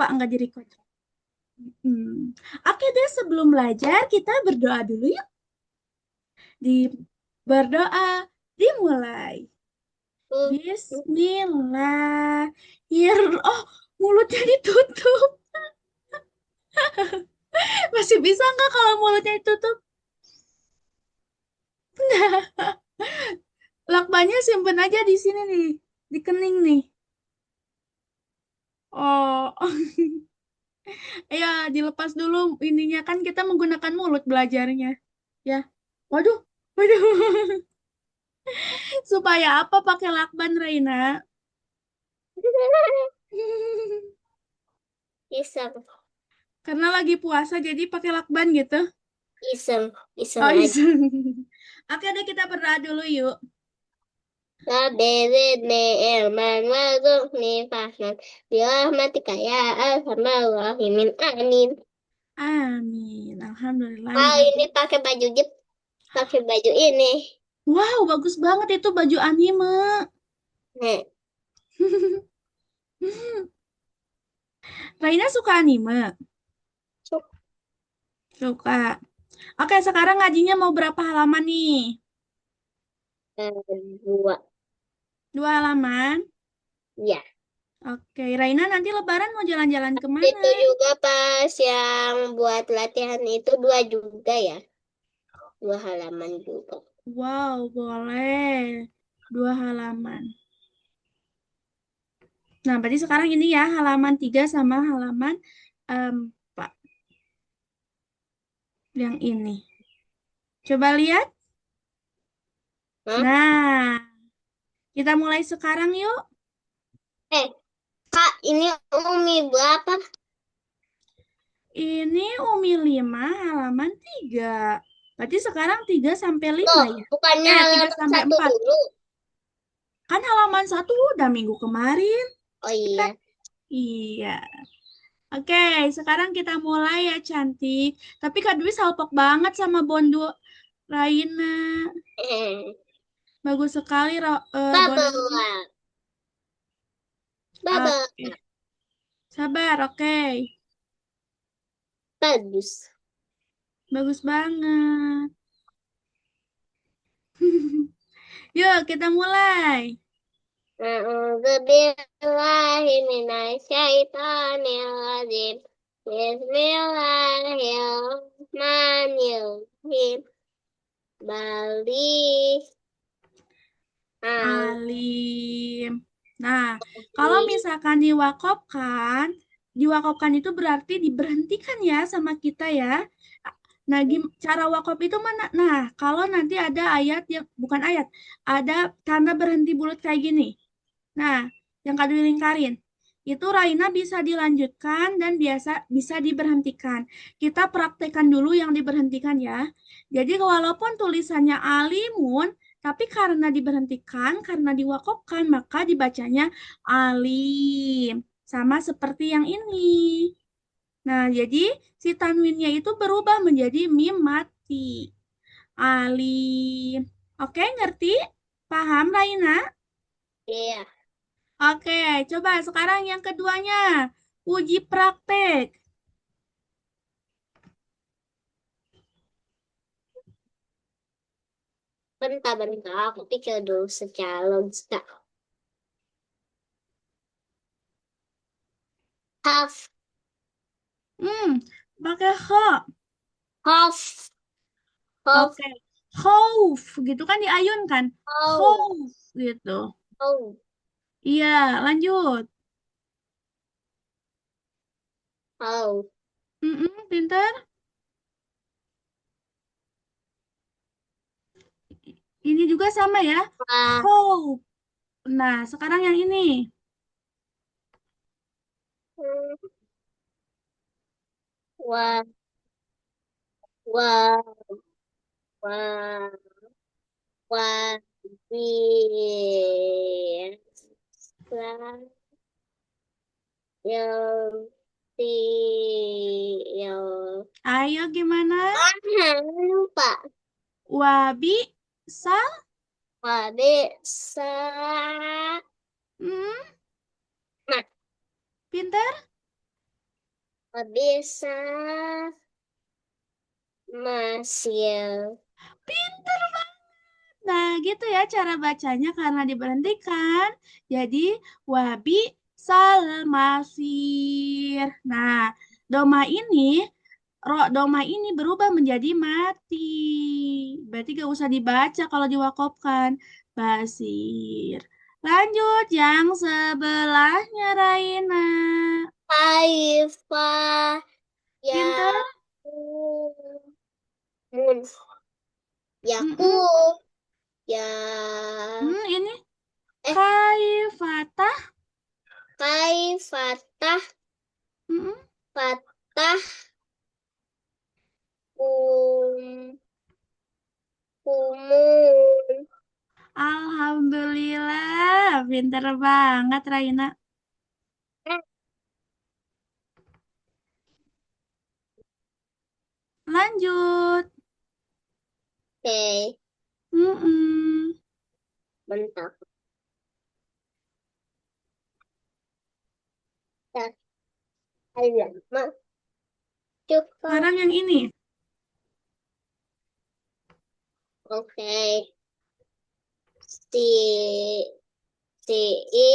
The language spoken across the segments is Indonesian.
lupa nggak di-record. Oke deh, sebelum belajar kita berdoa dulu yuk. Berdoa dimulai. Bismillah. Oh, mulutnya ditutup. Masih bisa nggak kalau mulutnya ditutup? Lakbannya simpen aja di sini nih, di kening nih. Oh, ya dilepas dulu ininya kan kita menggunakan mulut belajarnya. Ya, waduh, waduh. Supaya apa pakai lakban, Raina? Iseng, Karena lagi puasa jadi pakai lakban gitu. iseng, iseng Oh, aja. iseng. Oke deh kita berdoa dulu yuk. Rabbiridni ilman warzuqni fahman birahmatika ya arhamar rahimin. Amin. Amin. Kali ini Alhamdulillahirabbil. pakai baju ini. Wow, bagus banget itu baju anime. Nih, Raina suka anime? cuk, Suka. Oke, sekarang ngajinya mau berapa halaman nih? dua. Dua halaman. Ya, Oke, Raina nanti Lebaran mau jalan-jalan kemana? itu juga pas yang buat latihan itu dua juga ya. Dua halaman juga. Wow, boleh. Dua halaman. Nah, berarti sekarang ini ya halaman 3 sama halaman 4. Yang ini. Coba lihat. Hah? Nah, kita mulai sekarang yuk. Eh, Kak, ini Umi berapa? Ini Umi 5 halaman 3. Berarti sekarang 3 sampai 5 Loh, ya? bukannya 3 halaman sampai satu 4. dulu. Kan halaman 1 udah minggu kemarin. Oh Kita iya. iya. Oke, sekarang kita mulai ya cantik. Tapi Kak Dwi salpok banget sama Bondo Raina. Eh, Bagus sekali Bondonya. bubble, bubble. Oke, sabar, oke. Bagus. Bagus banget. Yuk, kita mulai. A'udzu billahi minasyaitonir rajim. Bismillahirrahmanirrahim. Bali. Alim. Nah, kalau misalkan diwakopkan itu berarti diberhentikan ya sama kita ya. Nah, cara wakop itu mana? Nah, kalau nanti ada ayat yang bukan ayat, ada tanda berhenti bulat kayak gini. Nah, yang kado lingkarin. Itu Raina bisa dilanjutkan dan biasa bisa diberhentikan. Kita praktekkan dulu yang diberhentikan ya. Jadi walaupun tulisannya alimun, tapi karena diberhentikan, karena diwakofkan, maka dibacanya alim. Sama seperti yang ini. Nah, jadi si tanwinnya itu berubah menjadi mim mati. Alim. Oke, ngerti? Paham, Raina? Iya, Oke, coba sekarang yang keduanya. Uji praktek. bentar-bentar. Aku pikir dulu secara logika. Half, Hmm, pakai ho. half, half, Oke. Khauf, gitu kan diayunkan. half, Khauf, gitu. half, Iya, lanjut. half. Pinter. Ini juga sama ya. Wah, Khauf. Nah, sekarang yang ini. wah, wah, wah, wah, wah, yang yang Ayo gimana? lupa. Wabi, sa, Wade sa hmm, nah, pinter. Bisa masih. Pinter banget. Nah, gitu ya cara bacanya karena diberhentikan. Jadi, wabi sal masir. Nah, doma ini, doma ini berubah menjadi mati. Berarti gak usah dibaca kalau diwakopkan. Basir. Lanjut yang sebelahnya Raina. Haifah Pinter? Yamun. Yaku. Mm-mm. Ya. Ini Eh, kaifatah. kai fatah. Mm-mm. Fatah. Um, kumun. Alhamdulillah, pinter banget Raina. Lanjut. Oke, Mm-mm. mantap. Tak lama cukup. Sekarang yang ini. Oke, si si i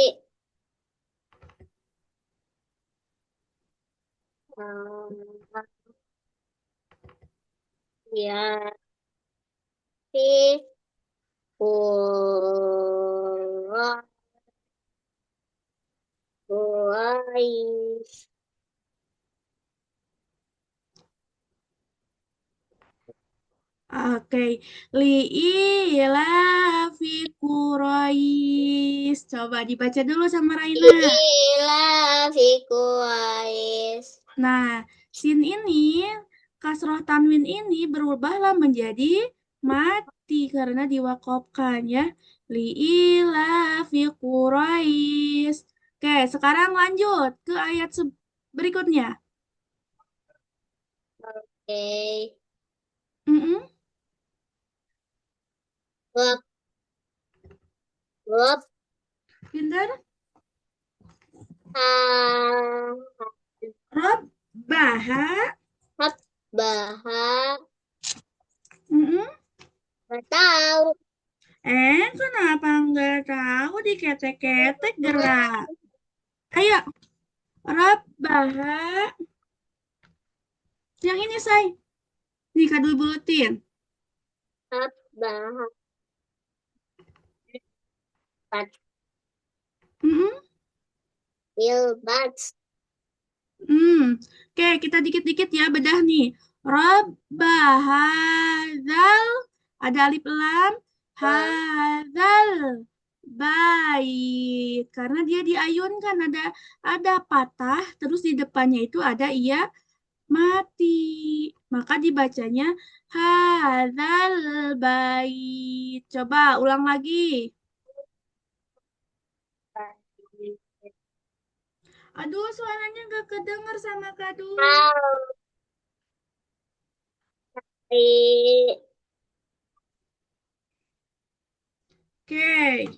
ya si Quraish. Oke. Liila fi Quraish. Coba dibaca dulu sama Raina. Ila fi Quraish. Nah, sin ini, kasroh tanwin ini berubahlah menjadi mati karena diwakofkan ya. Liila fi Quraish. Oke, sekarang lanjut ke ayat berikutnya. Oke, Mm-mm. Wab, wab, Pintar. ha, Rob, Baha. hab, baha, Mm-mm. nggak tahu. Kenapa nggak tahu diketek-ketek gerak? Ayo, Rob, Baha. Yang ini, say. Nih, Kak Dwi buletin. Hab, baha, bat, Mm-mm. bilbat. Hmm. Oke, kita dikit-dikit ya bedah nih. Robba hadzal ada alif lam hadzal bait karena dia diayunkan ada patah terus di depannya itu ada iya mati. Maka dibacanya hadzal bait. Coba ulang lagi. Aduh, suaranya gak kedenger sama Kak Dwi. Hari, Oke.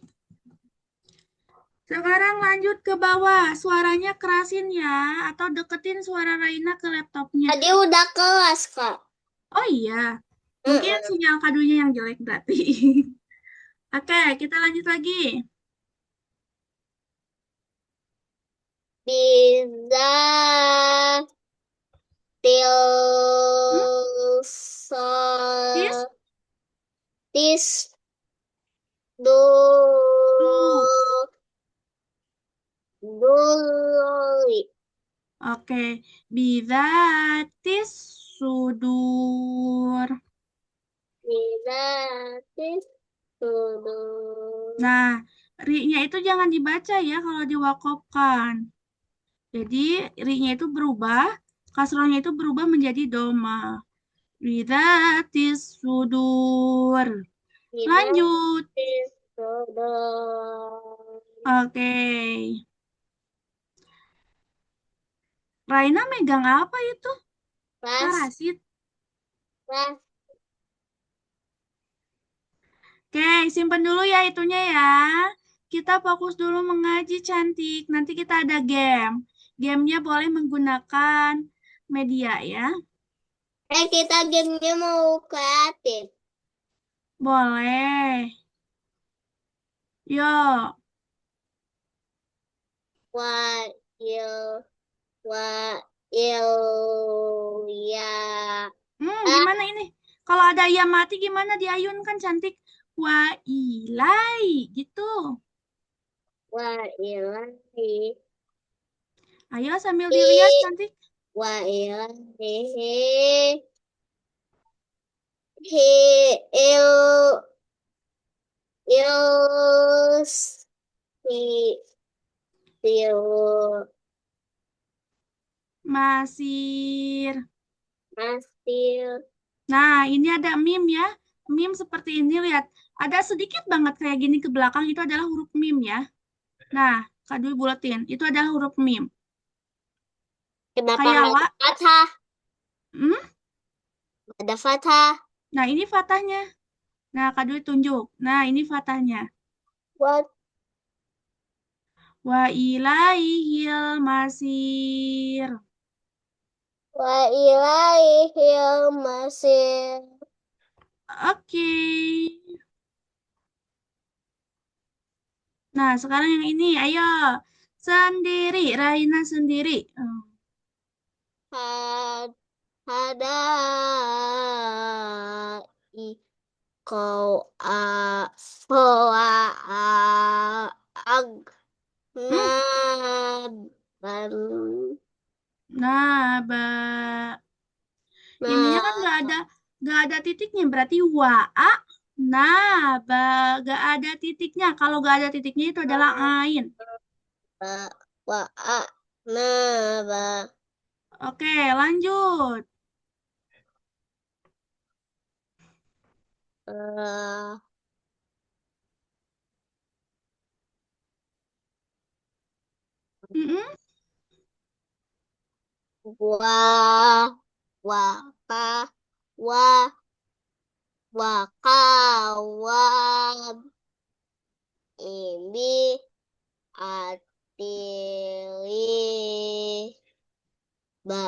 Sekarang lanjut ke bawah. Suaranya kerasin ya, atau deketin suara Raina ke laptopnya. tadi udah kelas, Kak. Oh iya, mungkin Mm-mm. sinyal kadunya yang jelek berarti. Oke, kita lanjut lagi. Bisa Hmm? tilsa Tis, tis du tu. dului. Oke, bisa tis sudur. Bisa tis du. Nah, ri-nya itu jangan dibaca ya kalau diwakofkan. Jadi, ri-nya itu berubah, kasrohnya itu berubah menjadi doma. Bidatis sudur. Bisa Lanjut. tis du. Oke. Raina megang apa itu? Pas, Parasit. pas. Oke, simpen dulu ya itunya ya. Kita fokus dulu mengaji cantik. Nanti kita ada game. Gamenya boleh menggunakan media ya. Kita gamenya mau kreatif. Boleh. Yuk. Wa il wa il ya. Gimana ini? Kalau ada ayam mati gimana diayunkan cantik? Wa ilai gitu. Wa ilahi. Ayo sambil I dilihat cantik. wa ilahi. He il il si il Masir. masih Nah, ini ada meme ya. Meme seperti ini lihat. Ada sedikit banget kayak gini ke belakang itu adalah huruf meme ya. Nah, Kak Dwi buletin. Itu adalah huruf meme. kenapa Kayak nggak la. ada fathah? Hmm? Nggak ada fathah. Nah, ini fatahnya. Nah, Kak Dwi tunjuk. Nah, ini fatahnya. What? Wa ilaihil masir. Wa ilaihil masih. Oke. Nah, sekarang yang ini. Ayo. Sendiri. Raina sendiri. Had hadai kau fo ag Hmm. naban Nah, ininya kan na nggak ada titiknya. Berarti wa. Nah, nggak ada titiknya. Kalau nggak ada titiknya itu adalah ain. ba wa a naba Oke, lanjut. eh, Mm-mm. wa wa pa wa wa ka wa ini atili ba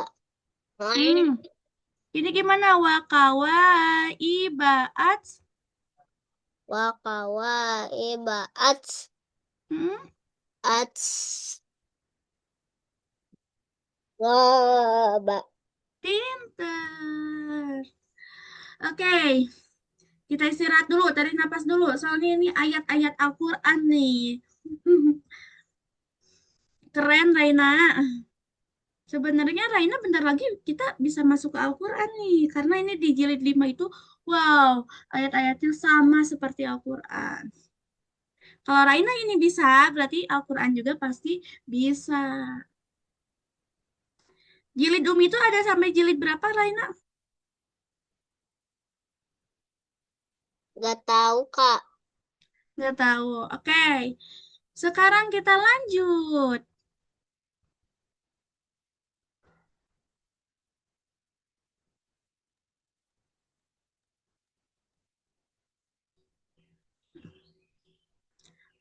Hmm. Ini gimana? Wakawa ibaat. wakawa iba Hmm. ats waba Pinter. Oke, kita istirahat dulu, tarik napas dulu. Soalnya ini ayat-ayat Al-Quran nih. Keren, Raina. Sebenarnya Raina bentar lagi kita bisa masuk ke Al-Quran nih. Karena ini di jilid 5 itu, wow, ayat-ayatnya sama seperti Al-Quran. Kalau Raina ini bisa, berarti Al-Quran juga pasti bisa. Jilid itu ada sampai jilid berapa, Raina? nggak tahu kak. Nggak tahu. Oke, sekarang kita lanjut.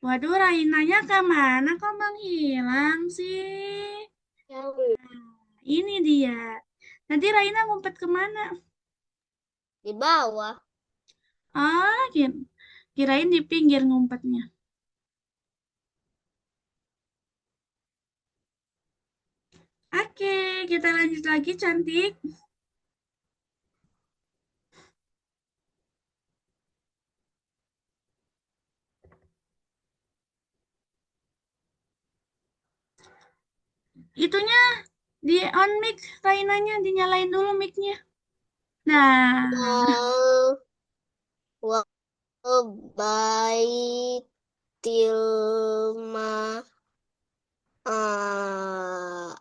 Waduh, Rainanya kemana kok menghilang sih? Yang Ini dia. Nanti Raina ngumpet kemana? di bawah. Ah, kirain di pinggir ngumpetnya. Oke, kita lanjut lagi, cantik. Itunya di on mic, Rainanya dinyalain dulu micnya. Nah, Wal wa baitil ma ah,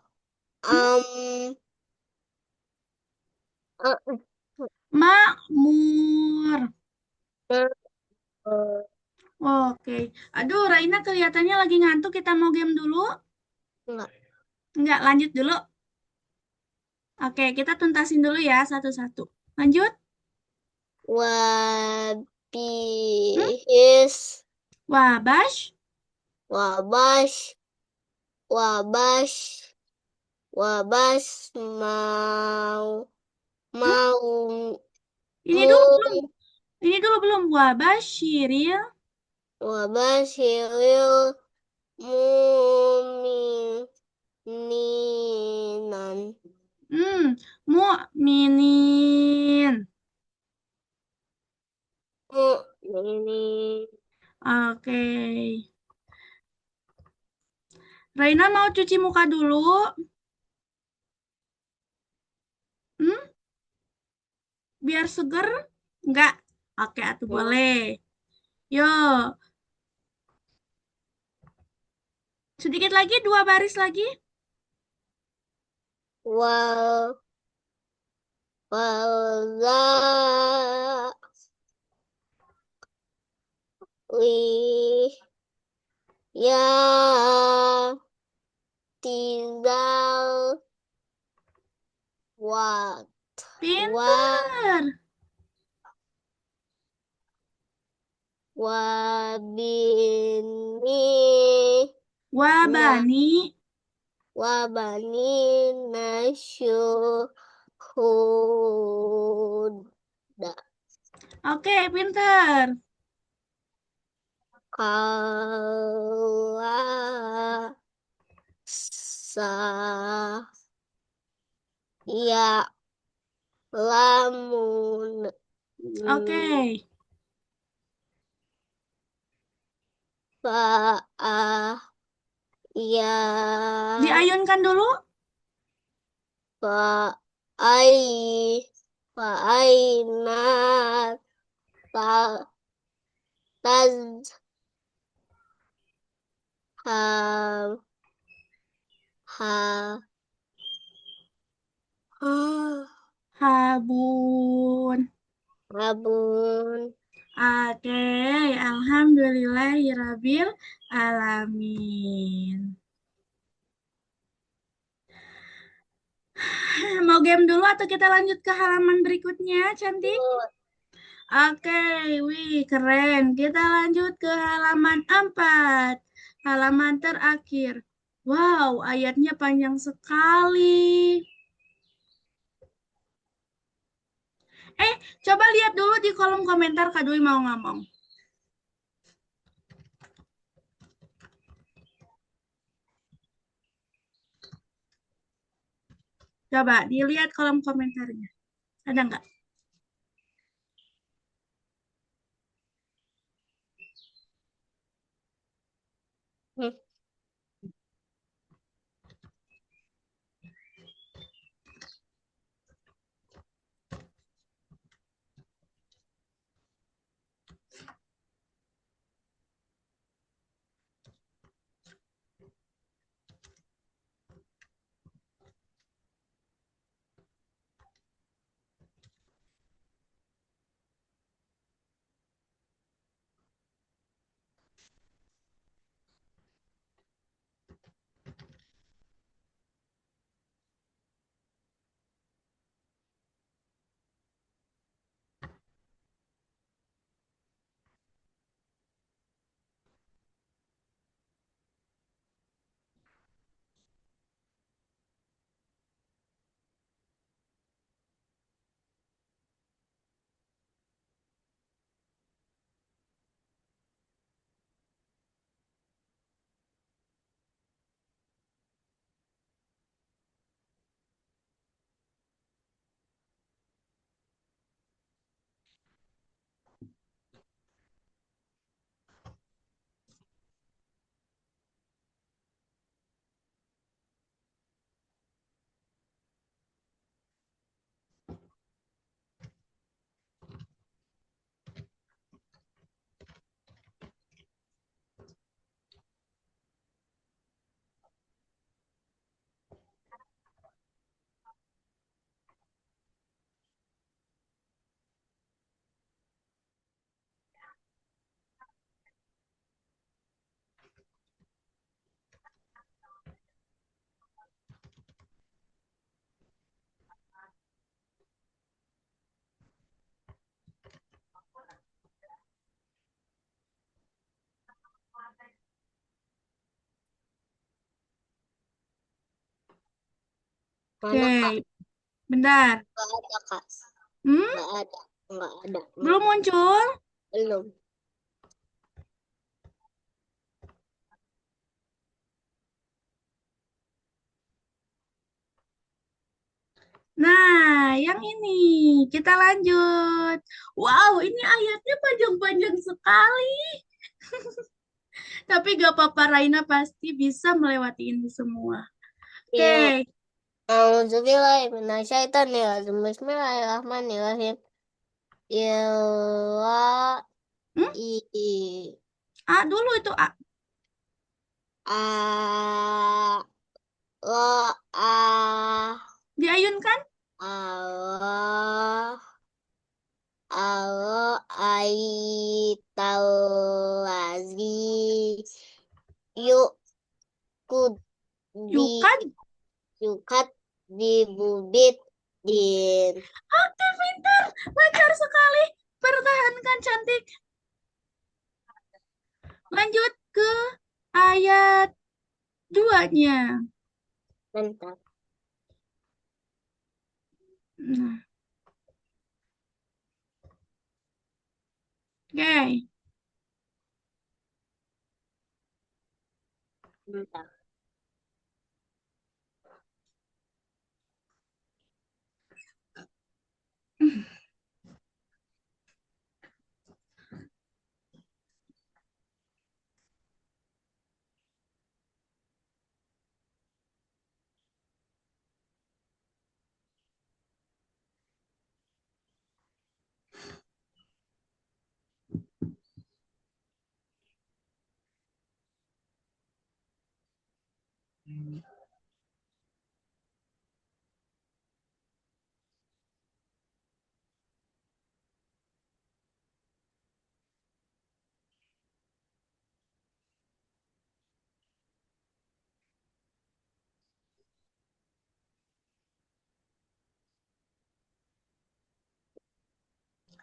hmm, am ah, makmur. ah, Oke. Aduh, Raina kelihatannya lagi ngantuk. Kita mau game dulu? enggak. Enggak, lanjut dulu. Oke, kita tuntasin dulu ya satu-satu. Lanjut. Hmm? Wabihis Wabash. wabash wabash Wabas mau Hmm? mau Ini mu dulu belum. Ini dulu belum. Wabashiril. wabas hilil mu'minan. Hmm. Mu'minin. Mu'minin. Oke. Raina mau cuci muka dulu? Hmm? Biar seger? Enggak. Oke, atuh boleh. Yuk. Sedikit lagi, 2 baris lagi. Wal wala li ya tidal wat wa Pinter. wabini na Wabani. wabani nasyuhuda Oke, pinter. kala sa ya lamun Oke. fa ya Diayunkan dulu. fa ai fa aina ta taz ha ha ha Habun. rabun Oke, alhamdulillahirabbil alamin. Mau game dulu atau kita lanjut ke halaman berikutnya, cantik? Oke, wih, keren. Kita lanjut ke halaman 4. Halaman terakhir. Wow, ayatnya panjang sekali. Coba lihat dulu di kolom komentar Kak Dwi mau ngomong. Coba dilihat kolom komentarnya. Ada nggak? Hmm. Mana Kak? Oke, bentar. Nggak ada Kak. Hmm, Nggak ada. Nggak ada. belum muncul? Belum. Nah, yang ini kita lanjut. Wow, ini ayatnya panjang-panjang sekali. Tapi gak apa-apa, Raina pasti bisa melewati ini semua. Ya. Oke, Auzubillahiminasyaitonirrajim. Bismillahirrahmanirrahim. Ila hmm? i A dulu itu A. a lo a Diayunkan? Allah Allah aitallazi yuk kud bi Yukan? yukat di bubit din. Oke, pintar. Lancar sekali. Pertahankan, cantik. Lanjut ke ayat duanya. Mantap. Nah, oke. Mantap.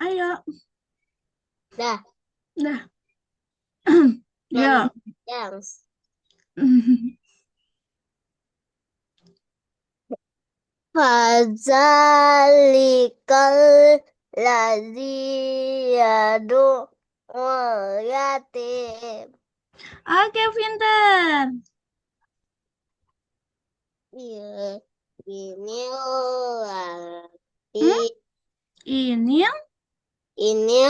Ayo. Dah. Nah, Nama ya. yang Fadzalikal ladzi yadu yatim. Oke, pintar. Iya, ini Hmm? lagi Ini yang ini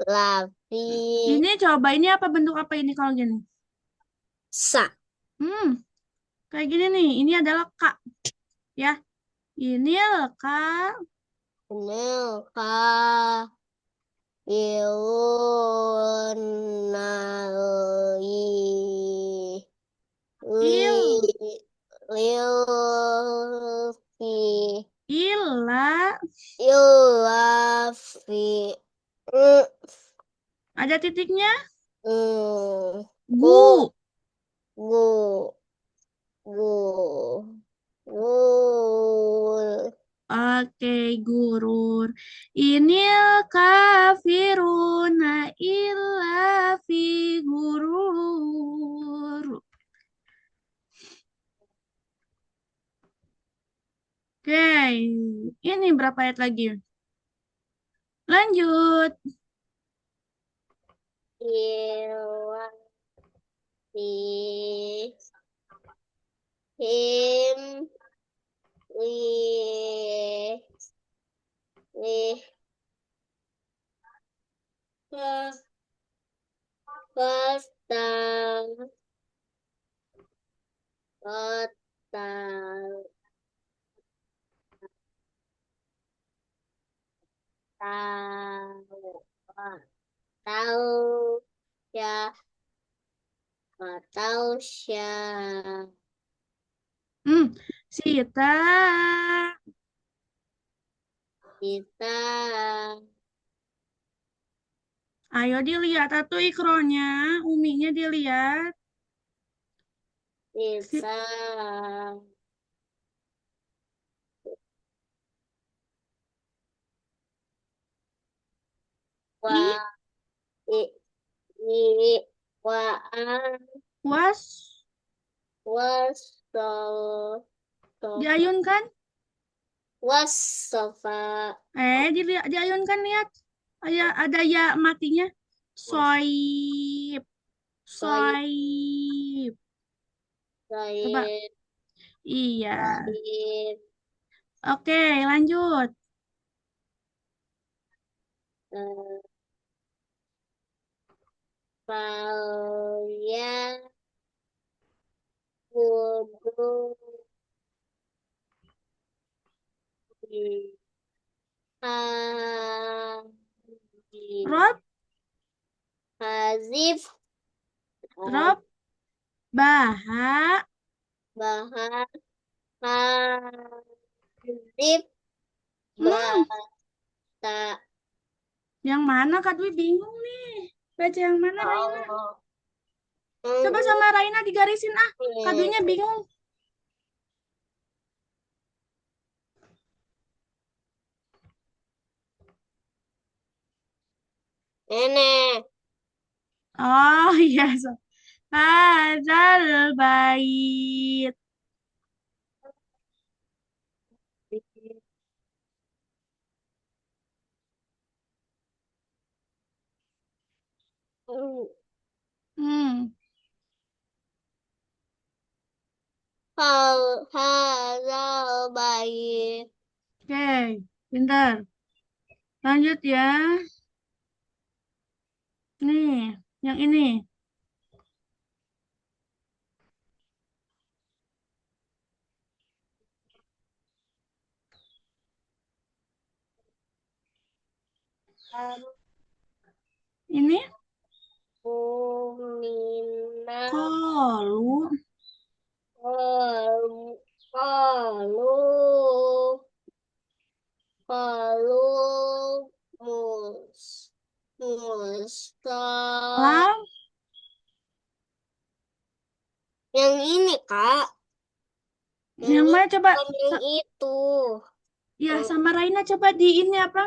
lagi ini coba ini apa bentuk apa ini kalau gini? sa. Hmm, kayak gini nih. Ini adalah Kak, ya. Ini adalah Kak. Ini kafirunai Il, Lilfi ila. Ilafi Ada titiknya? Gu Gu. Gu Gu Gu Oke, gurur. Inil kafiruna illa fi gurur. Oke, ini berapa ayat lagi? Lanjut. Ilafi Him Li Li Pasta Pasta Tahu Tahu ya Tahu ya Hmm, Sita. kita Ayo dilihat atau ikronya, uminya dilihat. Si, bisa wa i, i i wa an was, wasol Diayunkan. Wasofa. Diayunkan lihat. Ada ya matinya. Soib. Soib. Soib. Coba. Soib. Iya. Soib. Oke, lanjut. eh, Kalian kudu Rob, hazif Rob, Baha. bahasa hazif Hmm, bahasa. yang mana Kak Dwi bingung nih. Baca yang mana Raina? Oh. Coba sama Raina digarisin ah. Kak Dwinya bingung. Nenek. Oh iya. Hadzal bait. Hmm, Hazal baik. oke. Pintar. Lanjut ya. Nih, yang ini. Ini Umina kolu. kalu kalu kalu mus musta Lam. yang ini Kak, yang Yang ini mana coba? bukan yang itu. Ya, Yang sama Raina coba di ini apa?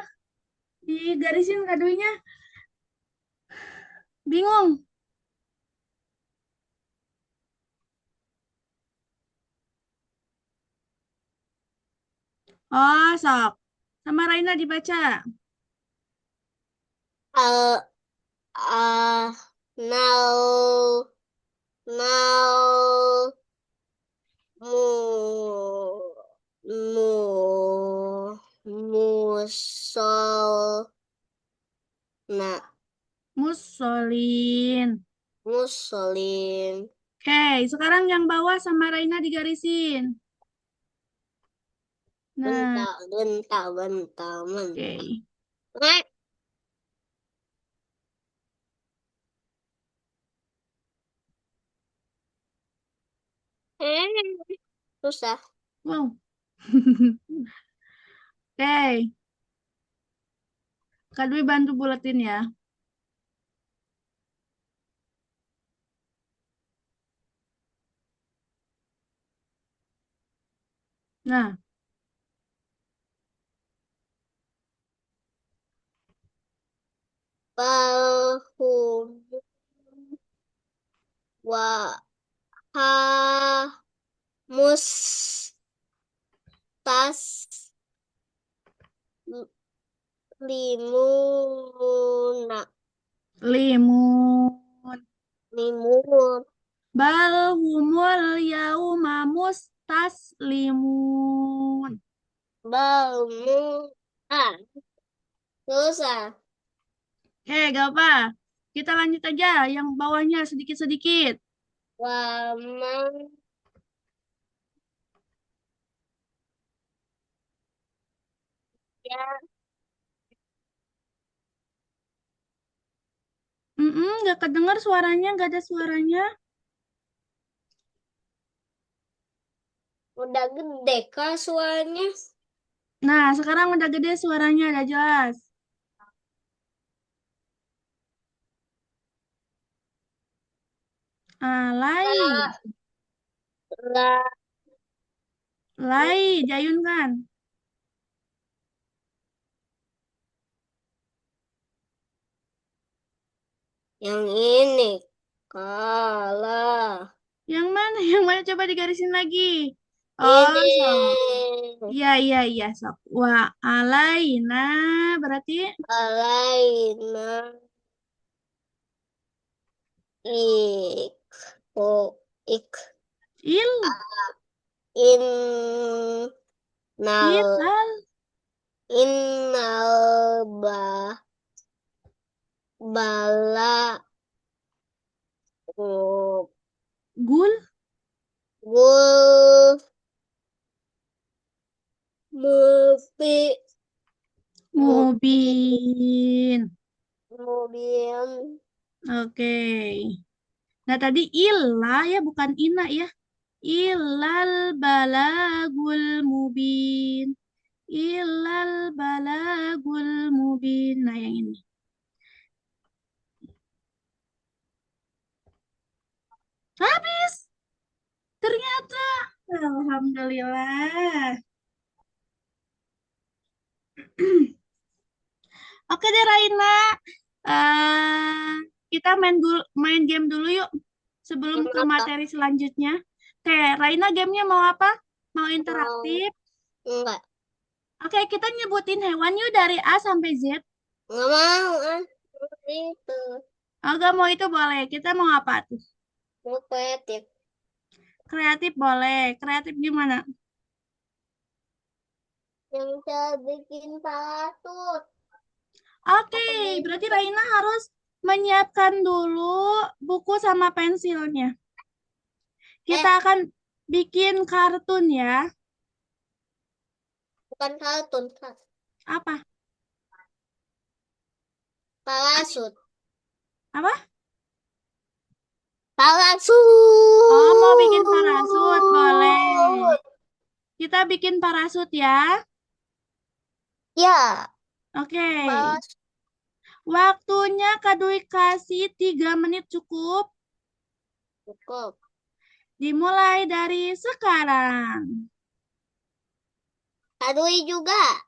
Digarisin kadonya. Bingung. Oh, sok. Sama Raina dibaca. al nau nau mu mu musol na Musolin. muslim. Oke, sekarang yang bawah sama Raina digarisin. Nah, Bentar, bentar, bentar, bentar. oke. Eh, susah. Wow. Oke, Kak Dwi bantu buletin ya. Nah, Bahum wa ha mus tas limuna limun. limun Bal humul yauma mustaslimun. balmu ah susah. Oke, gak apa. Kita lanjut aja yang bawahnya sedikit-sedikit. Waman ya Gak kedengar suaranya, gak ada suaranya. udah gede kah suaranya? Nah, sekarang udah gede suaranya, udah jelas. Lai, Lah, lai, Jayun kan? yang ini kalah. Yang mana? Yang mana coba digarisin lagi. Oh, Ini so. Iya, iya, iya, sok. Wa alaina berarti alaina ik oh ik il, in nal ilal, innal bala oh, gul, gul mubi mubin. mubin Oke. Nah, tadi ilah ya, bukan ina ya. Ilal balagul mubin. Ilal balagul mubin. Nah, yang ini. Habis. Ternyata. Alhamdulillah. Oke deh, Raina. eh kita main game dulu yuk. Sebelum yang ke apa materi selanjutnya. Oke, Raina gamenya mau apa? Mau mau interaktif? enggak Oke, kita nyebutin hewan yuk dari A sampai Z. nggak mau itu Oh, gak mau itu boleh. Kita mau apa tuh? mau kreatif Kreatif boleh. Kreatif gimana? yang bisa bikin parasut Oke, atau berarti bikin Raina harus menyiapkan dulu buku sama pensilnya. eh Kita akan bikin kartun ya. bukan kartun Apa? parasut Apa? Oh, mau bikin parasut? Boleh. parasut Kita bikin parasut ya. ya Oke. parasut Waktunya Kak Dwi kasih 3 menit cukup. cukup Dimulai dari sekarang. Adui juga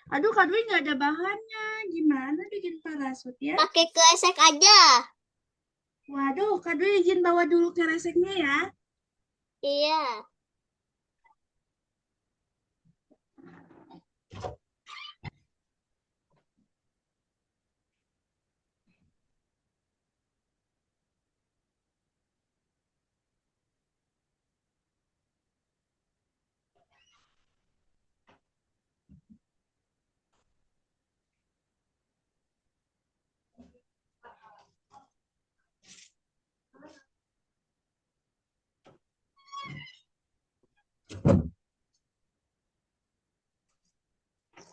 Aduh, Kak Dwi nggak ada bahannya. Gimana bikin parasut ya? pakai kresek aja Waduh, Kak Dwi izin bawa dulu kereseknya ya. iya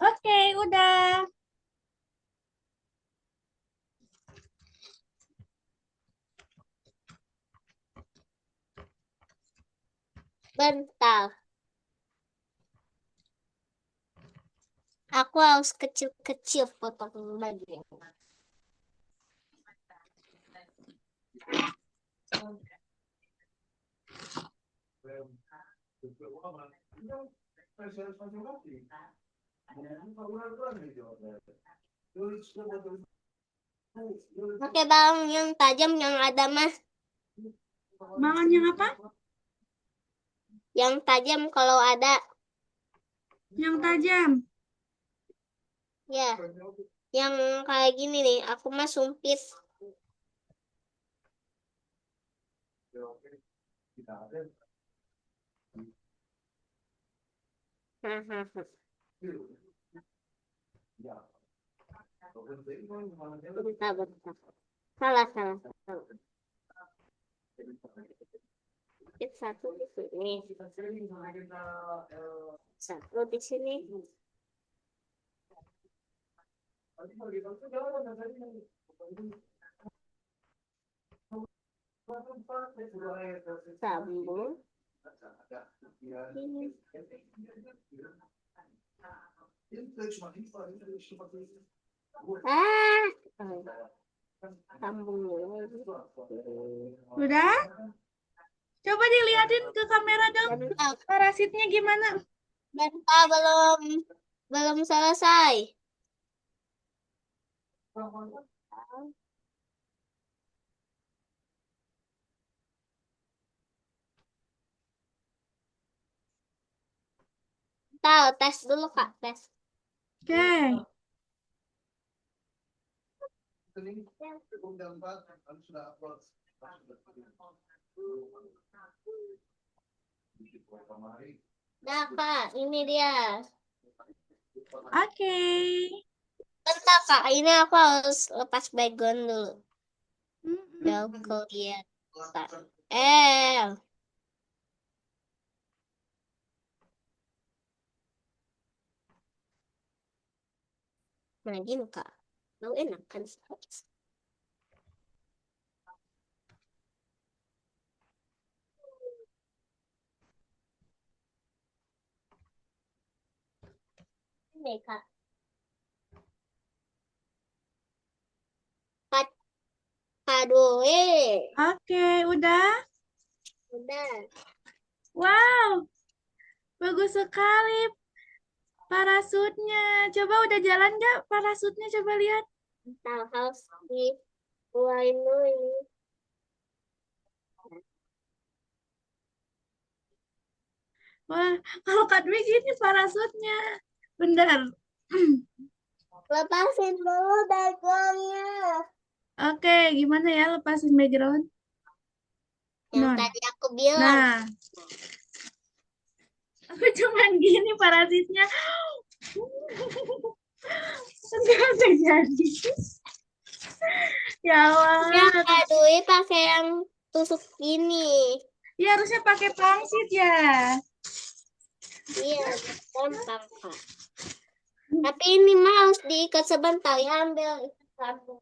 Oke, udah. bentar aku harus kecil-kecil potong baju pakai bawang yang tajam yang ada mas Bahan yang apa? yang tajam kalau ada Yang tajam. ya yang kayak gini nih aku mah sumpit bentar bentar salah salah salah It satu di sini satu di sini sambung ini ah sambung lagi Udah? Coba dilihatin ke kamera dong. bentar Parasitnya gimana? bentar belum belum selesai Tahu, tes dulu Kak, tes. Oke. Dah Kak, ini dia. Oke. Bentar Kak, ini aku harus lepas background dulu. Udah Mm-mm. aku lihat. Kak. Eh, nah gini Kak. Mau enak kan? Ini Kak. Kak, aduh, Oke, udah. udah. Wow, bagus sekali parasutnya. Coba udah jalan nggak parasutnya? Coba lihat. Bentar, harus dikeluarin dulu ini. Wah, kalau Kak Dwi gini parasutnya. Bener. Lepasin dulu backgroundnya. Oke, gimana ya lepasin background? Yang Non. tadi aku bilang. Nah, aku cuman gini parasitnya. Enggak terjadi. Ya Ya, Allah. Kak Dwi pakai yang tusuk gini. Ya harusnya pakai pangsit ya. Iya, gampang, Kak. Tapi ini mah harus diikat sebentar ya, ambil ikat rambut.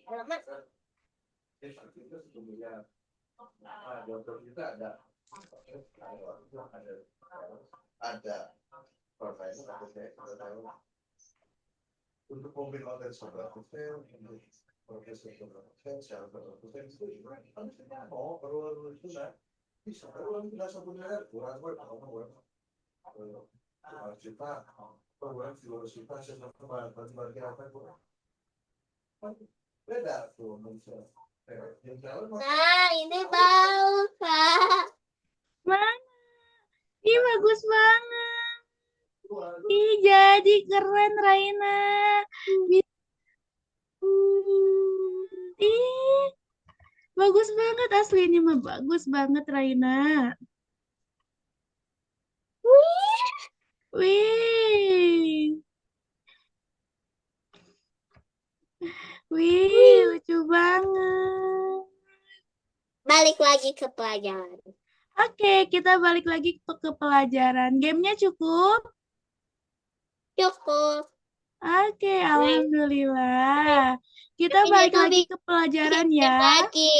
Alamak. Nah, ini bau, Kak. Mana? Ih, bagus banget. Ih, jadi keren Raina. Bi- Ih, bagus banget asli ini mah bagus banget Raina. Wih. Wih, wih, Wih. lucu banget. Balik lagi ke pelajaran. Oke, kita balik lagi ke pelajaran. Gamenya cukup? Cukup. Oke, Nah, Alhamdulillah. Kita habis balik itu lagi ke bikin pelajaran ya. game lagi.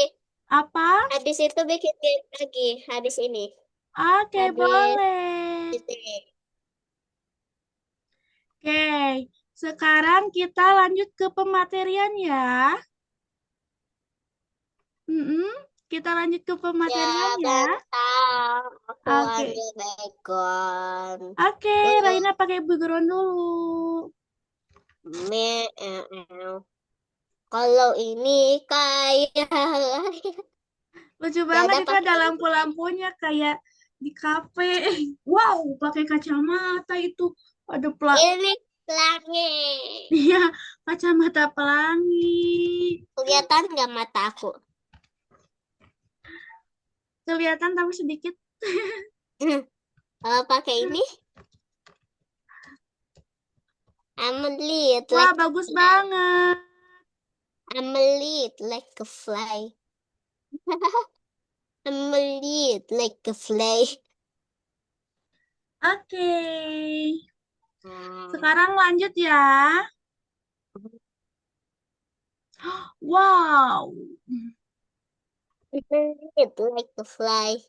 Apa? Habis itu bikin game lagi. Habis ini. Oke, Habis boleh. ini. Oke, sekarang kita lanjut ke pematerian ya. Mm-mm, kita lanjut ke Ya, pematerian ya. bentar. Aku Oke, ambil background. oke, Dulu. Raina pakai background dulu. Me, Kalau ini kayak Lucu gak banget ada itu ada pakai ini. lampu-lampunya kayak di kafe. Wow, pakai kacamata itu. Ada pelak. Ini langit. Iya, kacamata pelangi. Kelihatan nggak mata aku? Kelihatan tapi sedikit. Kalau pakai ini, I'm a lead Wah, like a bagus fly. banget. I'm a lead like a fly. I'm a lead like a fly. Oke. Hmm. Sekarang lanjut ya. Wow. I'm a lead like a fly.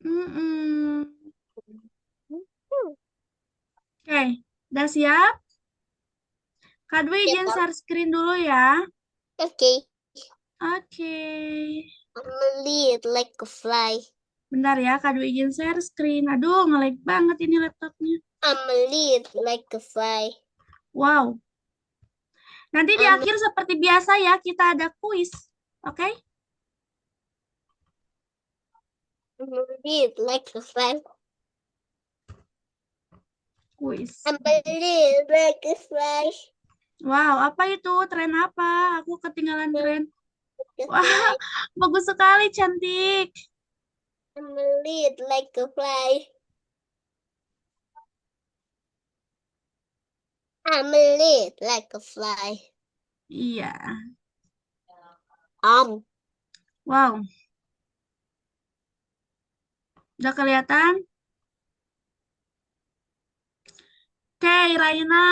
Mm-mm. Oke, udah siap? Kak Dwi Ya izin tahu. share screen dulu ya. Oke. Oke. I'm a lead like a fly. Bentar ya, Kak Dwi izin share screen. Aduh, nge-lag banget ini laptopnya. I'm a lead like a fly. Wow. Nanti di I'm akhir seperti biasa ya, kita ada kuis. Oke? a lead like a fly. Kuis. I'm a lead like a fly. Wow, apa itu? Tren apa? Aku ketinggalan tren. Like a Wah, fly. bagus sekali, cantik. I'm a lead like a fly. I'm a lead like a fly. Iya. Wow, udah kelihatan? Oke, Raina.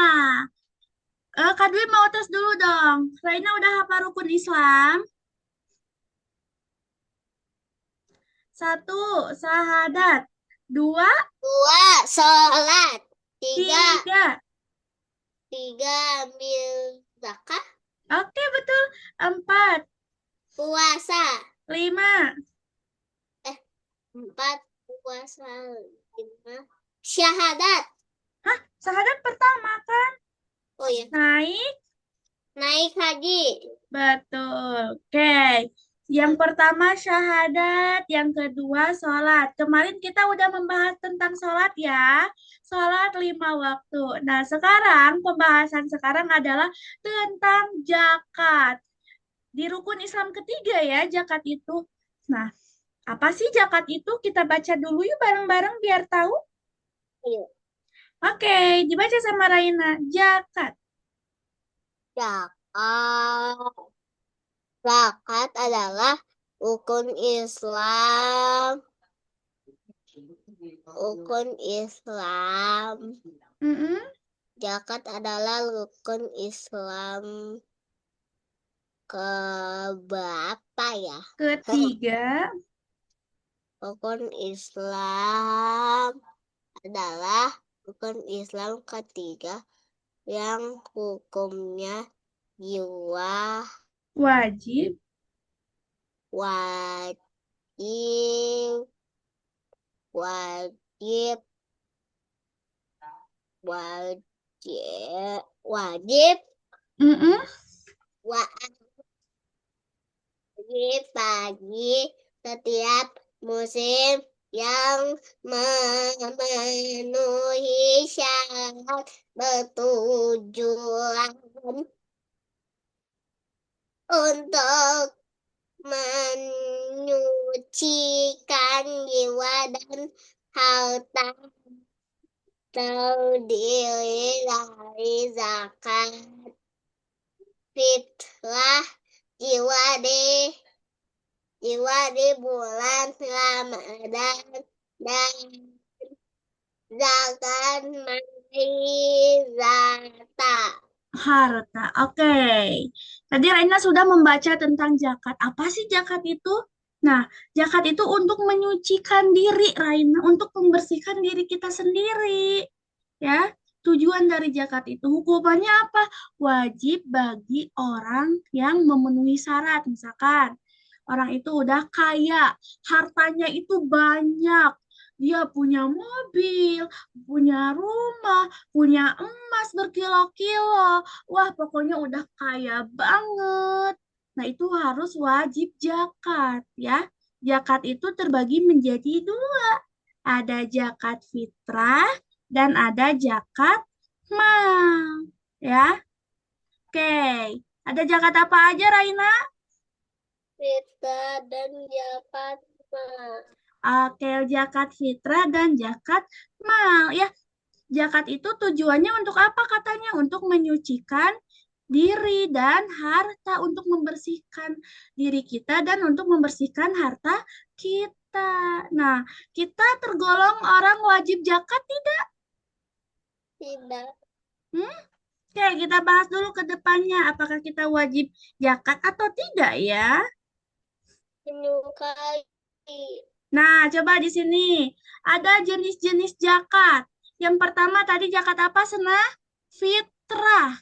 Kak Dwi mau tes dulu dong. Raina udah hafal rukun Islam? Satu, sahadat. Dua, Dua, sholat. Tiga, tiga. ambil zakat. Oke, betul. Empat, Puasa. lima. Eh, empat, puasa. Lima, syahadat. Hah, sahadat pertama kan? Oh ya, Naik. naik haji. Betul. Oke. Yang pertama syahadat, yang kedua sholat. Kemarin kita udah membahas tentang sholat ya. Sholat 5 waktu. Nah, sekarang pembahasan sekarang adalah tentang zakat. Di rukun Islam ketiga ya, zakat itu. Nah, apa sih zakat itu? Kita baca dulu yuk bareng-bareng biar tahu. Ayo. Oke, dibaca sama Raina. Zakat. Zakat. Zakat adalah rukun Islam. Rukun Islam. Mm-mm. Zakat adalah rukun Islam keberapa ya? Ketiga. Rukun Islam adalah rukun Islam ketiga yang hukumnya jiwa Wajib. wajib wajib wajib wajib Mm-mm. wajib bagi setiap musim yang memenuhi syarat bertujuan untuk menyucikan jiwa dan harta terdiri dari zakat fitrah jiwa di bulan Ramadan dan zakat zata. Harta. Oke. Tadi Raina sudah membaca tentang zakat. Apa sih zakat itu? Nah, zakat itu untuk menyucikan diri, Raina, untuk membersihkan diri kita sendiri. Ya, tujuan dari zakat itu hukumannya apa? Wajib bagi orang yang memenuhi syarat. Misalkan orang itu udah kaya, hartanya itu banyak. Dia punya mobil, punya rumah, punya emas berkilo-kilo. Wah, pokoknya udah kaya banget. Nah, itu harus wajib zakat ya. Zakat itu terbagi menjadi dua. Ada zakat fitrah dan ada zakat mal. Ya, oke. Ada zakat apa aja, Raina? Fitrah dan zakat mal. Oke, zakat fitrah dan zakat mal. Ya, zakat itu tujuannya untuk apa katanya? Untuk menyucikan diri dan harta, untuk membersihkan diri kita dan untuk membersihkan harta kita. Nah, kita tergolong orang wajib zakat tidak? Tidak Hmm? Oke, kita bahas dulu ke depannya. Apakah kita wajib zakat atau tidak ya? menyukai Nah, coba di sini ada jenis-jenis zakat. Yang pertama tadi zakat apa, Sena? Fitrah.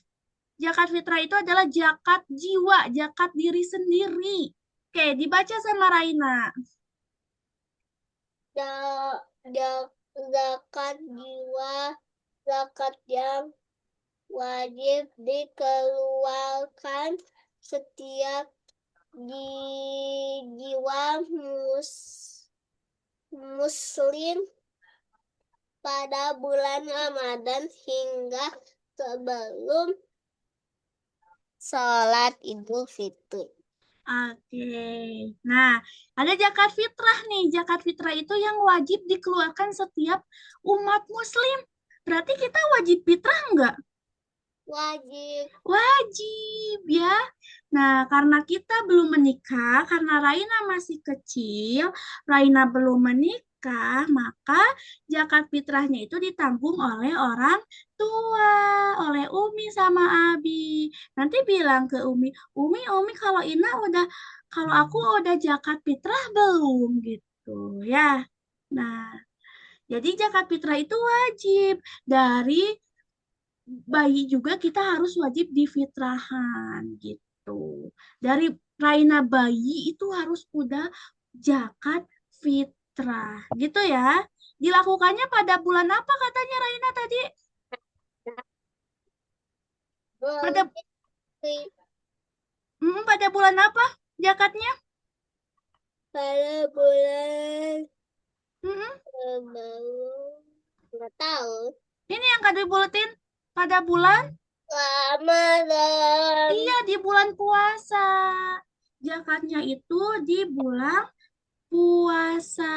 Zakat fitrah itu adalah zakat jiwa, zakat diri sendiri. Oke, dibaca sama Raina. Da- da- Zakat jiwa, zakat yang wajib dikeluarkan setiap jiwa muslim pada bulan Ramadan hingga sebelum sholat Idul Fitri. Oke. Nah, ada zakat fitrah nih. Zakat fitrah itu yang wajib dikeluarkan setiap umat muslim. Berarti kita wajib fitrah enggak? Wajib. Wajib ya. Nah, karena kita belum menikah, karena Raina masih kecil, Raina belum menikah, maka zakat fitrahnya itu ditanggung oleh orang tua, oleh Umi sama Abi. Nanti bilang ke Umi, Umi kalau kalau aku udah zakat fitrah belum gitu ya. Nah, jadi zakat fitrah itu wajib dari bayi juga kita harus wajib difitrahan gitu. Dari Raina bayi itu harus udah zakat fitrah gitu ya. Dilakukannya pada bulan apa katanya Raina tadi? Pada pada bulan apa zakatnya? Pada bulan Mm-mm. nggak tahu. Ini yang kado buletin pada bulan? Ramadan. Iya, di bulan puasa. Zakatnya itu di bulan puasa.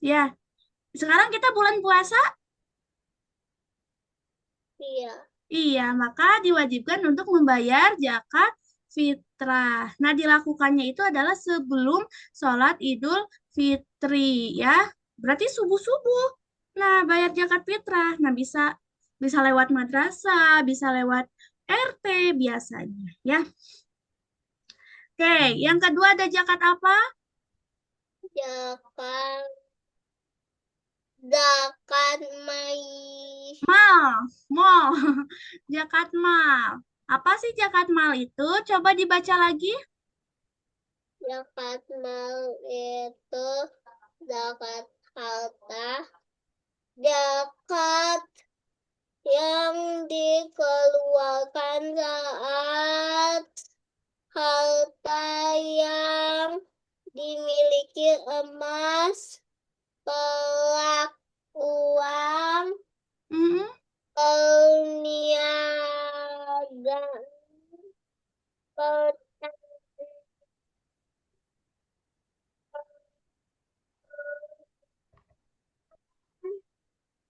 Ya, sekarang kita bulan puasa. Iya. Iya, maka diwajibkan untuk membayar zakat fitrah. Nah, dilakukannya itu adalah sebelum sholat Idul Fitri, ya. Berarti subuh-subuh. Nah, bayar zakat fitrah. Nah, bisa bisa lewat madrasah, bisa lewat RT biasanya, ya. Oke, yang kedua ada zakat apa? Zakat zakat mais. Mal, mal. Zakat mal. Apa sih zakat mal itu? Coba dibaca lagi. Zakat mal itu zakat harta. Zakat yang dikeluarkan saat harta yang dimiliki emas, perak uang, Mm-mm. perniagaan,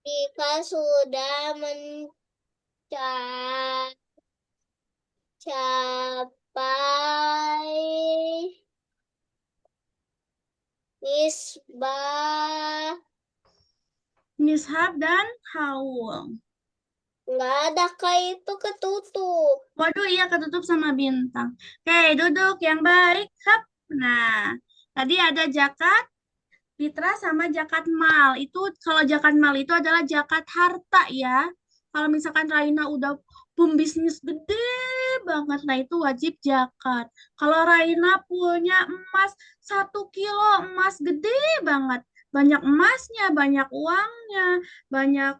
jika sudah mencapai nisbah. Nishab dan haul. Nggak ada kayak itu ketutup. Waduh, iya ketutup sama bintang. Oke, duduk yang baik. Hap. Nah, tadi ada zakat fitrah sama zakat mal. Itu kalau zakat mal itu adalah zakat harta ya. Kalau misalkan Raina udah pembisnis gede banget, nah itu wajib zakat. Kalau Raina punya emas 1 kilo emas gede banget, banyak emasnya, banyak uangnya, banyak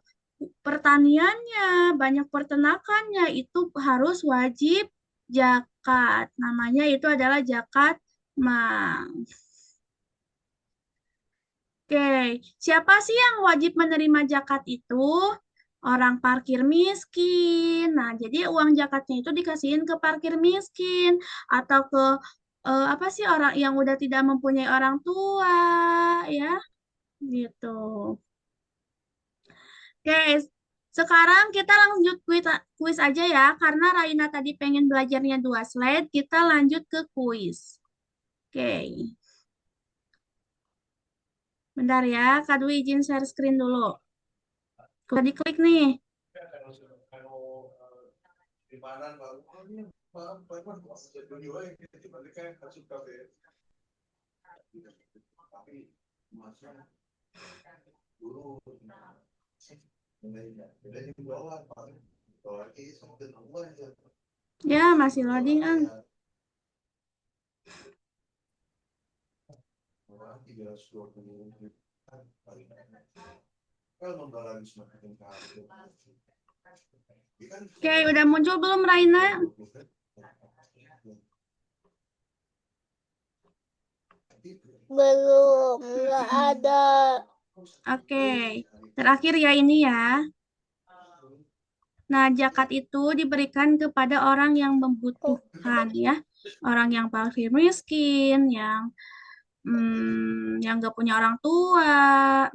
pertaniannya, banyak peternakannya, itu harus wajib zakat. Namanya itu adalah zakat mal. Oke, siapa sih yang wajib menerima zakat itu? Orang parkir miskin. Nah, jadi uang zakatnya itu dikasihin ke parkir miskin atau ke apa sih orang yang udah tidak mempunyai orang tua, ya, gitu. Oke, sekarang kita lanjut kuis aja ya, karena Raina tadi pengen belajarnya 2 slide, kita lanjut ke kuis. Oke, bentar ya, Kak Dwi izin share screen dulu. Udah diklik nih. Ya, masih loading, Ang. Oke, udah muncul belum Raina? Belum, nggak ada. Oke, terakhir ya ini ya. Nah, zakat itu diberikan kepada orang yang membutuhkan ya. Orang yang fakir miskin, yang gak punya orang tua.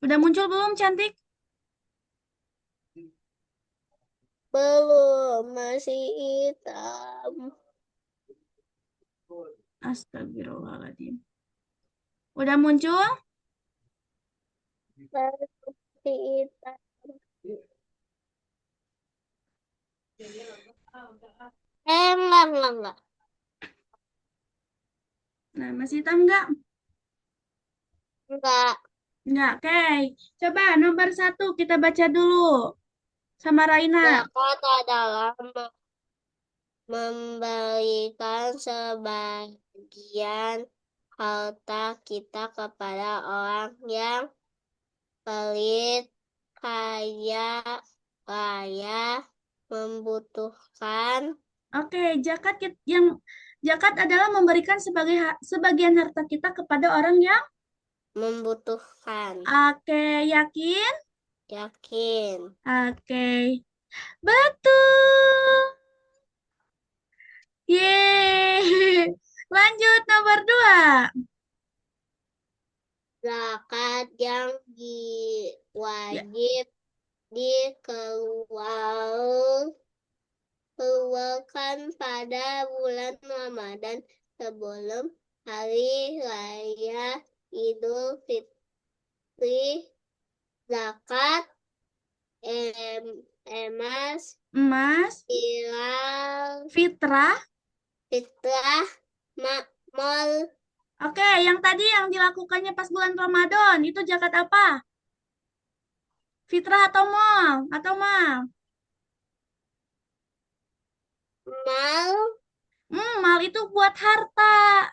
Udah muncul belum, cantik? Belum, masih hitam. Astagfirullahaladzim. Udah muncul? Masih hitam. Enggak. Nah, masih hitam nggak? Enggak. Nggak, oke. Coba nomor 1 kita baca dulu sama Raina. Zakat adalah memberikan sebagian harta kita kepada orang yang pelit, kaya, raya, membutuhkan, Oke, zakat adalah memberikan sebagian harta kita kepada orang yang membutuhkan. oke, yakin? Yakin. Oke. Betul. Yeay. Lanjut nomor 2. Zakat yang Ya, wajib dikeluarkan pada bulan Ramadan sebelum hari raya Idul Fitri. Zakat emas, emas, hilal, fitrah. fitrah, makmul, Oke, yang tadi yang dilakukannya pas bulan Ramadan, itu zakat apa? Fitrah atau mal? Atau mal? mal, Mal itu buat harta.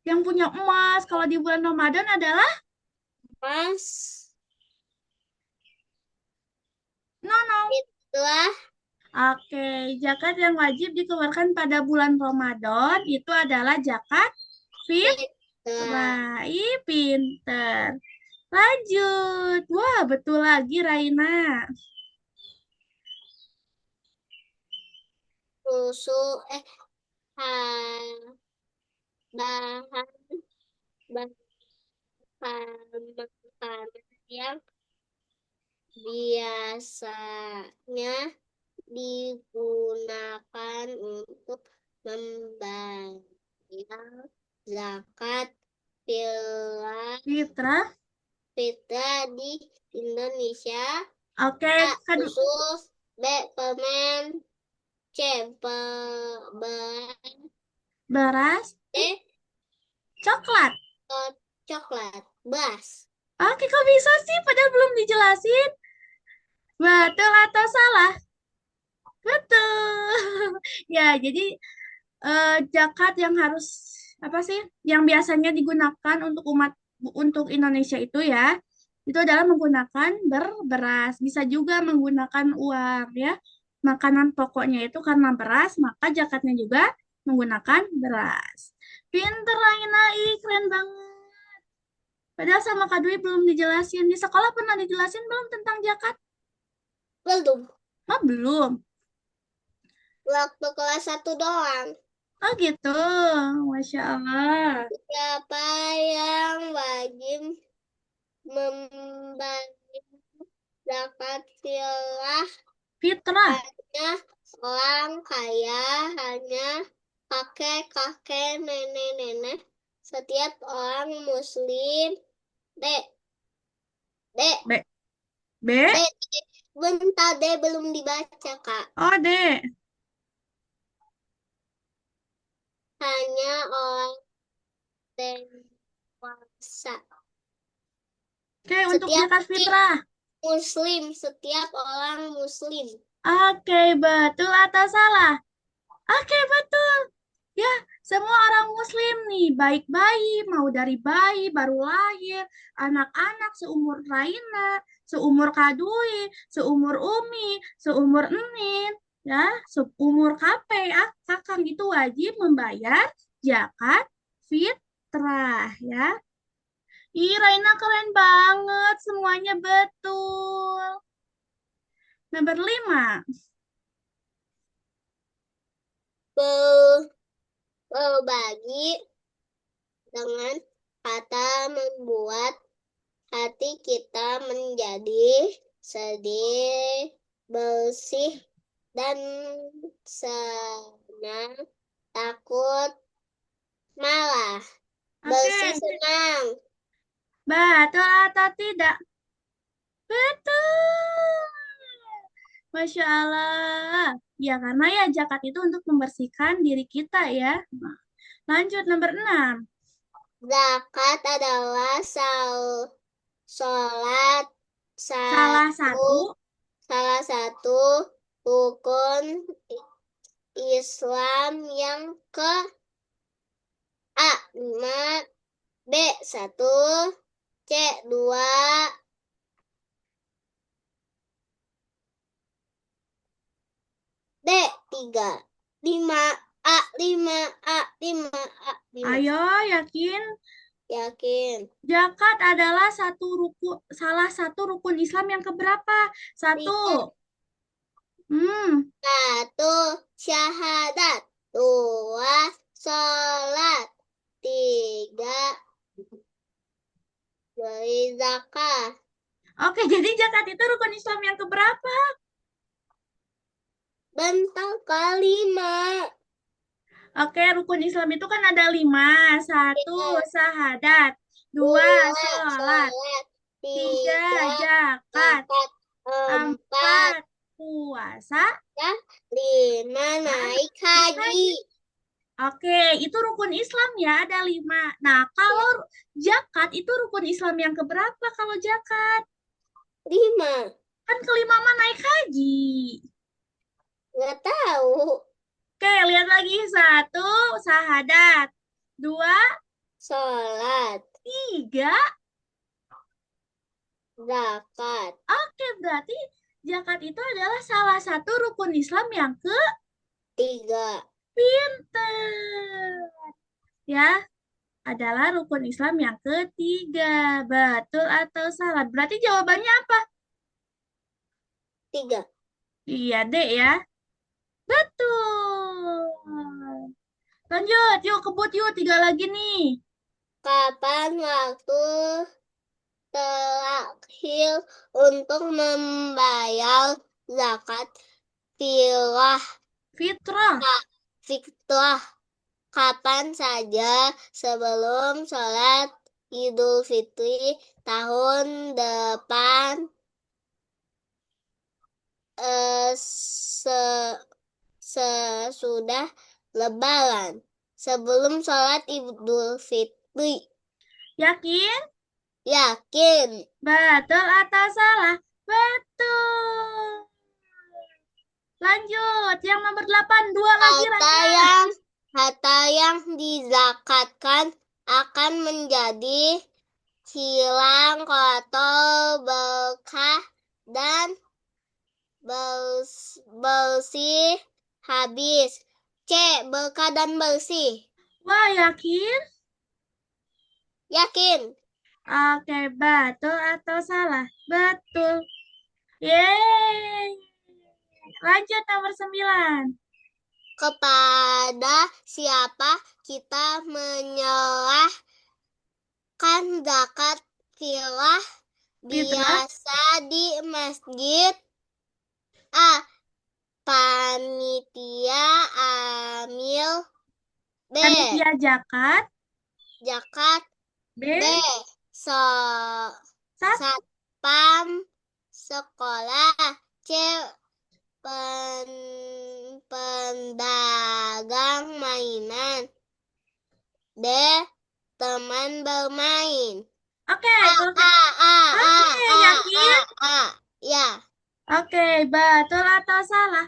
Yang punya emas kalau di bulan Ramadan adalah mas, no, no. fitrah, Oke, zakat yang wajib dikeluarkan pada bulan Ramadan itu adalah zakat fitrah. fitrah. Ih, pinter. Lanjut. Wah, betul lagi Raina. Susu, bahan makanan yang biasanya digunakan untuk membayar zakat Fitrah. fitrah di Indonesia. Oke, A. Susu, B. Permen, C. Beras, beras, D. coklat. Coklat, beras. Oke, kok bisa sih? Padahal belum dijelasin. Betul atau salah? Betul. Ya, jadi zakat yang harus apa sih? Yang biasanya digunakan untuk Indonesia itu adalah menggunakan beras. Bisa juga menggunakan uang ya. Makanan pokoknya itu karena beras, maka zakatnya juga menggunakan beras. Pinter Raina, ih keren banget. Padahal sama Kak Dwi belum dijelasin. Di sekolah pernah dijelasin belum tentang zakat? Belum. Oh, belum. Waktu kelas 1 doang. Oh gitu. Masya Allah. Siapa yang wajib membayar zakat fitrah? Fitrah. Hanya orang kaya, hanya kakek-kakek, nenek-nenek, setiap orang muslim. D. D. B. B. D. Bentar, D belum dibaca, Kak. Oh, D. Hanya orang dewasa. Oke, untuk Setiap zakat fitrah. muslim, setiap orang muslim. Oke, betul atau salah? Oke, betul. Ya, semua orang Muslim nih, baik bayi, mau dari bayi baru lahir, anak-anak seumur Raina, seumur Kadui, seumur Umi, seumur Enin, ya, seumur Kape, Kakang itu wajib membayar zakat fitrah, ya. Ih, Raina keren banget, semuanya betul. Nomor 5. Ber- Berbagi dengan kata membuat hati kita menjadi sedih, bersih, dan senang, takut, malah, bersih, Oke, senang. betul atau tidak? Betul. Masya Allah. Ya, karena ya zakat itu untuk membersihkan diri kita ya. Nah, lanjut nomor 6. Zakat adalah salat Salah satu satu. salah satu rukun Islam yang ke A 5, B 1, C 2, D 3, 5, A 5, A 5, A 5. Ayo, yakin? Yakin. Zakat adalah salah satu rukun Islam yang keberapa? Satu. Tiga, Hmm, satu syahadat, dua sholat, tiga beri zakat. oke, jadi zakat itu rukun Islam yang keberapa? Bentar kelima. Oke, rukun Islam itu kan ada 5. Satu, Tiga, syahadat. Dua, dua sholat. sholat, Tiga, tiga zakat. zakat, empat Empat, puasa. ya, lima Nah, naik naik haji. haji. Oke, itu rukun Islam ya, ada 5. Nah, Ya, kalau zakat itu rukun Islam yang keberapa kalau zakat? lima. Kan kelima mah naik haji. Nggak tahu. Oke, lihat lagi. Satu, syahadat. Dua, Sholat, tiga. zakat, Oke, berarti zakat itu adalah salah satu rukun Islam yang tiga. kepinter. Ya, adalah rukun Islam yang ketiga. Betul atau salah? Berarti jawabannya apa? Tiga. Iya, deh ya. Betul. Lanjut, yuk kebut yuk. Tiga lagi nih. Kapan waktu terakhir untuk membayar zakat fitrah? Fitrah. Fitrah kapan saja sebelum sholat Idul Fitri tahun depan, se- sesudah Lebaran, sebelum sholat Idul Fitri. Yakin? Yakin. Betul atau salah? Betul. Lanjut, yang nomor 8. Dua lagi, Harta Raina. yang harta yang dizakatkan akan menjadi hilang, kotor, berkah, dan bersih habis. C. Berkah dan bersih. Wah, yakin? Yakin. Oke, betul atau salah? Betul. Yeay. Lanjut nomor 9. Kepada siapa kita menyerahkan zakat fitrah? Fitrah, Biasa di masjid. A. Panitia amil. B. panitia zakat. Zakat. B. B, So, sat, satpam sekolah. C. Pendagang mainan. D. Teman bermain. Oke, A, kalau A, A, A, oke, A, A, yakin? A. Ya, Oke, betul atau salah?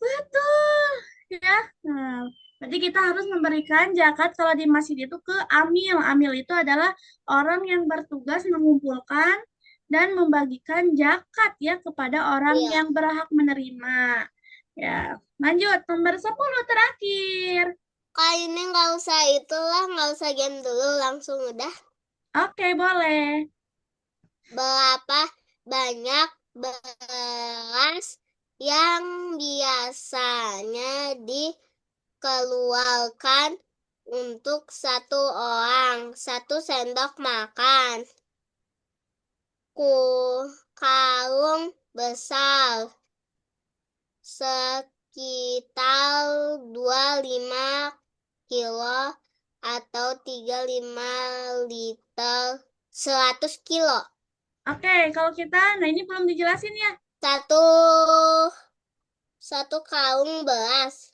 Betul. Ya. Nah, berarti kita harus memberikan zakat kalau di masjid itu ke amil. Amil itu adalah orang yang bertugas mengumpulkan dan membagikan zakat ya kepada orang Iya. yang berhak menerima. Ya, lanjut nomor 10 terakhir. Kak ini nggak usah itulah, nggak usah game dulu, langsung udah. Oke, boleh. Berapa banyak beras yang biasanya dikeluarkan untuk satu orang, satu sendok makan? Ku Karung besar sekitar 25 kilo atau 35 liter 100 kilo. Oke, kalau kita, nah ini belum dijelasin ya. Satu satu karung beras,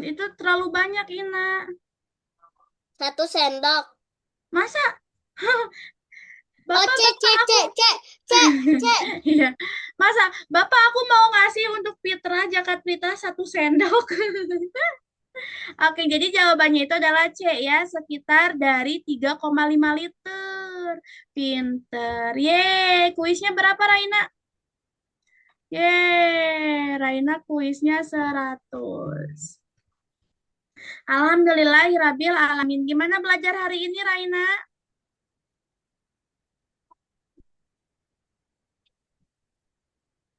Itu terlalu banyak, Ina. satu sendok. Masa? Oh, Bapak, cek, bapak cek, aku. cek, cek, cek, cek. Iya. Masa bapak aku mau ngasih untuk Fitra, zakat fitrah 1 sendok. Oke, jadi jawabannya itu adalah C ya, sekitar dari 3,5 liter. Pinter. Yeay, kuisnya berapa Raina? Yeay, Raina kuisnya 100. Alhamdulillahirabbil alamin. Gimana belajar hari ini, Raina?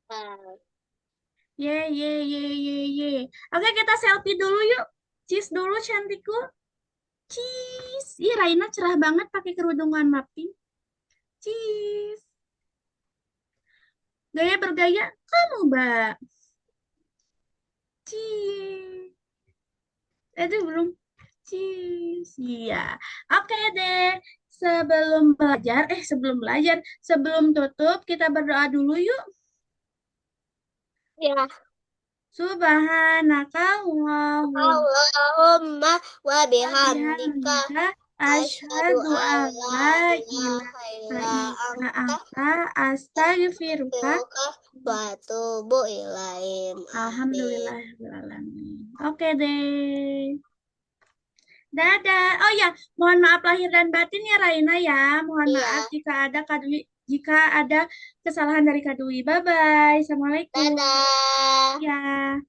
Nah, Ye, ye, ye, ye, ye. Oke, kita selfie dulu yuk. Cheese dulu, cantikku. Cheese. Ih, Raina cerah banget pakai kerudung warna pink. Cheese. Gaya bergaya kamu, Mbak. Cheese. Itu belum. Cheese. Iya. Oke deh. Sebelum tutup, kita berdoa dulu yuk. ya. Subhanakallahumma Allahumma wa bihamdika bihamdika asyhadu asyhadu an la alla ilaha ilaha illa illa anta anta astaghfiruka. astaghfiruka wa atubu ilaihim. Amin. Alhamdulillahirrahmanirrahim. Oke deh. Dadah. Oh ya, mohon maaf lahir dan batin ya Raina ya. Mohon maaf Iya, jika ada kesalahan dari Kak Dwi. Bye bye. Assalamualaikum. dadah. Ya.